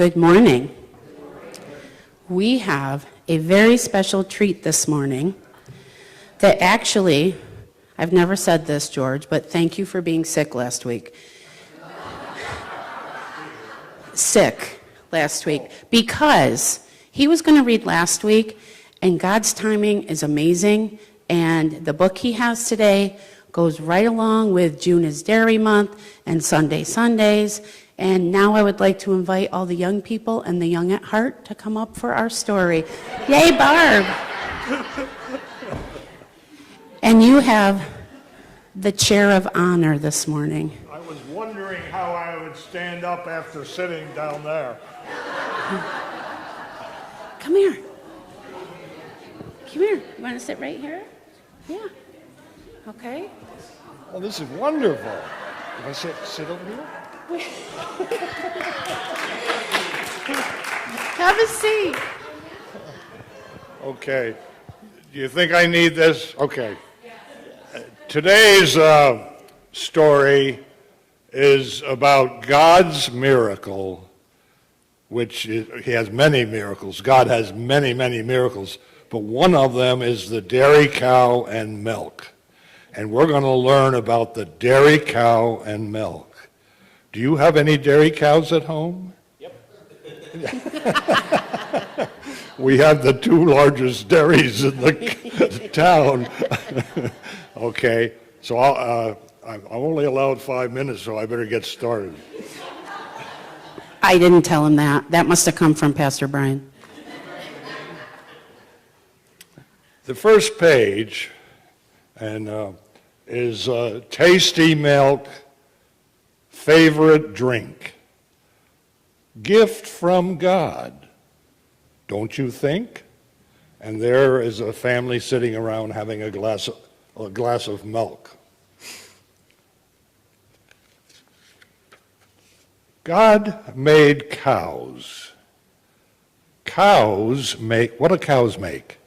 Good morning. We have a very special treat this morning that actually, I've never said this, George, but thank you for being sick last week. Sick last week, because he was going to read last week, and God's timing is amazing, and the book he has today goes right along with June is Dairy Month and Sundays. And now I would like to invite all the young people and the young at heart to come up for our story. Yay, Barb! And you have the chair of honor this morning. I was wondering how I would stand up after sitting down there. Come here. Come here. You want to sit right here? Yeah. Okay. Well, this is wonderful. If I sit over here? Have a seat. Okay. Do you think I need this? Okay. Today's story is about God's miracle, he has many miracles. God has many, many miracles, but one of them is the dairy cow and milk. And we're going to learn about the dairy cow and milk. Do you have any dairy cows at home? Yep. We have the two largest dairies in the town. Okay, so I'm only allowed 5 minutes, so I better get started. I didn't tell him that. That must have come from Pastor Brian. The first page is tasty milk, favorite drink, gift from God, don't you think? And there is a family sitting around having a glass of milk. God made cows. What do cows make?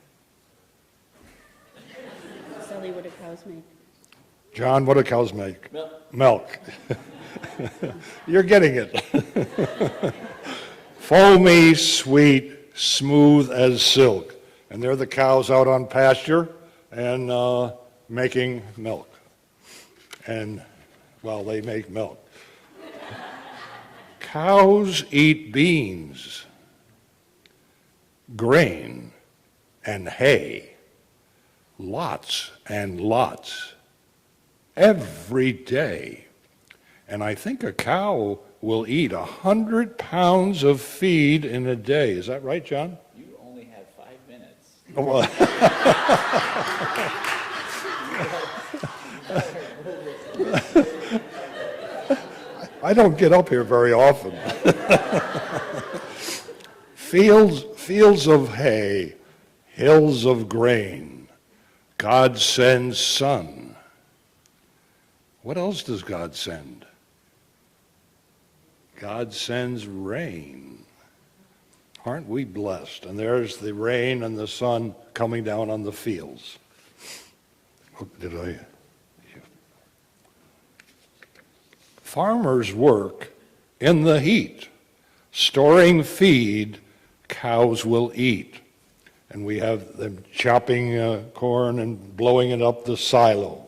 Sally, what do cows make? John, what do cows make? Milk. You're getting it. Foamy, sweet, smooth as silk. And they're the cows out on pasture and making milk. And, well, they make milk. Cows eat beans, grain, and hay. Lots and lots. Every day. And I think a cow will eat 100 pounds of feed in a day. Is that right, John? You only have 5 minutes. Oh, well. I don't get up here very often. Fields of hay, hills of grain. God sends sun. What else does God send? God sends rain. Aren't we blessed? And there's the rain and the sun coming down on the fields. Farmers work in the heat, storing feed cows will eat. And we have them chopping corn and blowing it up the silo.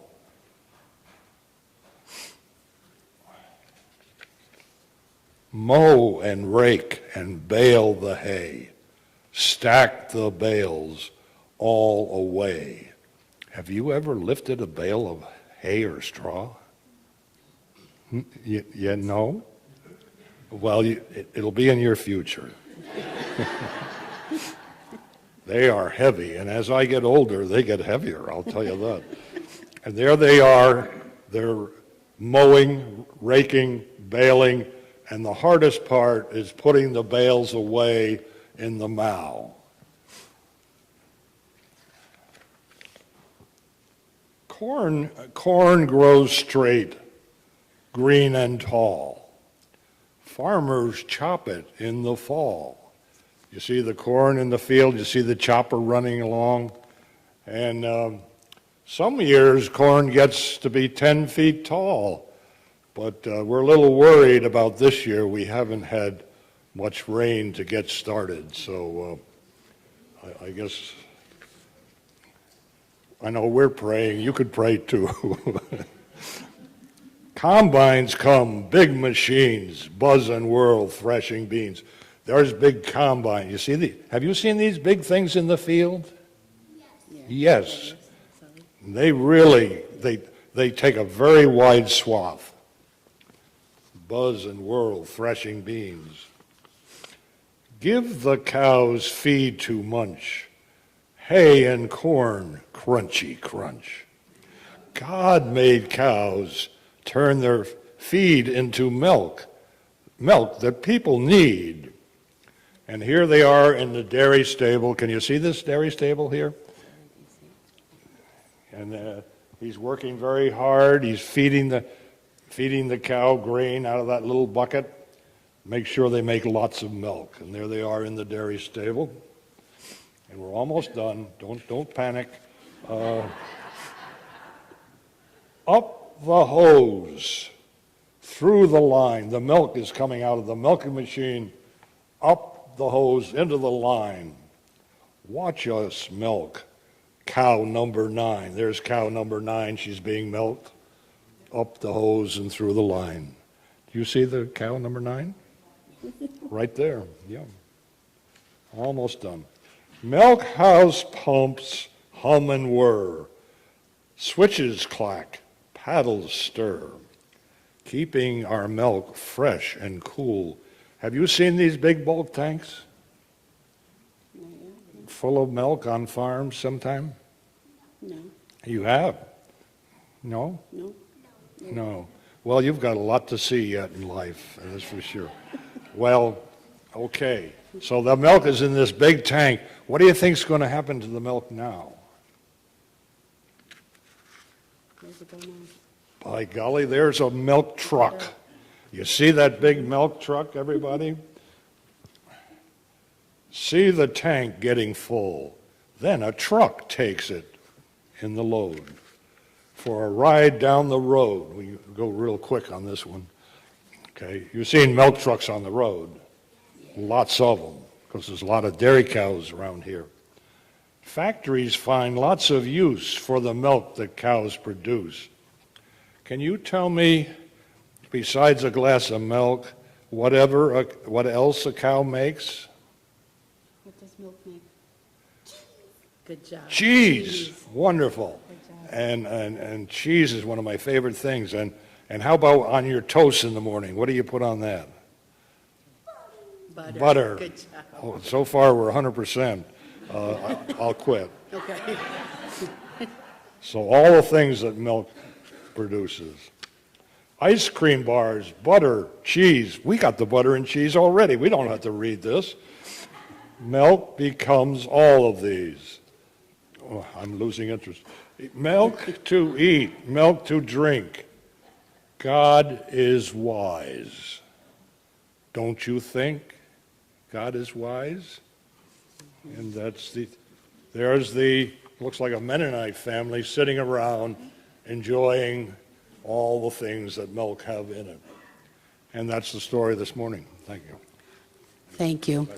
Mow and rake and bale the hay, stack the bales all away. Have you ever lifted a bale of hay or straw? You know? Well, it'll be in your future. They are heavy, and as I get older, they get heavier, I'll tell you that. And there they are, they're mowing, raking, baling, and the hardest part is putting the bales away in the mow. Corn grows straight, green and tall. Farmers chop it in the fall. You see the corn in the field, you see the chopper running along, and some years corn gets to be 10 feet tall. But we're a little worried about this year. We haven't had much rain to get started, so I guess, I know we're praying, you could pray too. Combines come, big machines, buzz and whirl, threshing beans. There's big combine. You see have you seen these big things in the field? Yes. They really, they take a very wide swath. Buzz and whirl, threshing beans. Give the cows feed to munch, hay and corn, crunchy crunch. God made cows turn their feed into milk, milk that people need. And here they are in the dairy stable. Can you see this dairy stable here? And he's working very hard. He's feeding the cow grain out of that little bucket. Make sure they make lots of milk. And there they are in the dairy stable. And we're almost done. Don't panic. Up the hose, through the line. The milk is coming out of the milking machine, up the hose, into the line. Watch us milk cow number 9. There's cow number 9. She's being milked up the hose and through the line. Do you see the cow number 9? Right there, yeah. Almost done. Milk house pumps hum and whir. Switches clack, paddles stir, keeping our milk fresh and cool. Have you seen these big bulk tanks? Full of milk on farms sometime? No, You have? No? no. No. Well, you've got a lot to see yet in life, that's for sure. Well, okay. So the milk is in this big tank. What do you think's going to happen to the milk now? Where's it going on? By golly, there's a milk truck. You see that big milk truck, everybody? See the tank getting full. Then a truck takes it in the load for a ride down the road. We go real quick on this one. Okay, you've seen milk trucks on the road. Lots of them, because there's a lot of dairy cows around here. Factories find lots of use for the milk that cows produce. Can you tell me, besides a glass of milk, what else a cow makes? What does milk make? Good job. Cheese. Wonderful. And cheese is one of my favorite things. And how about on your toast in the morning? What do you put on that? Butter. Good job. Oh, so far, we're 100%. I'll quit. Okay. So all the things that milk produces. Ice cream bars, butter, cheese. We got the butter and cheese already. We don't have to read this. Milk becomes all of these. Oh, I'm losing interest. Milk to eat, milk to drink. God is wise. Don't you think God is wise? And there's the, looks like a Mennonite family sitting around enjoying all the things that milk have in it. And that's the story this morning. Thank you. Thank you.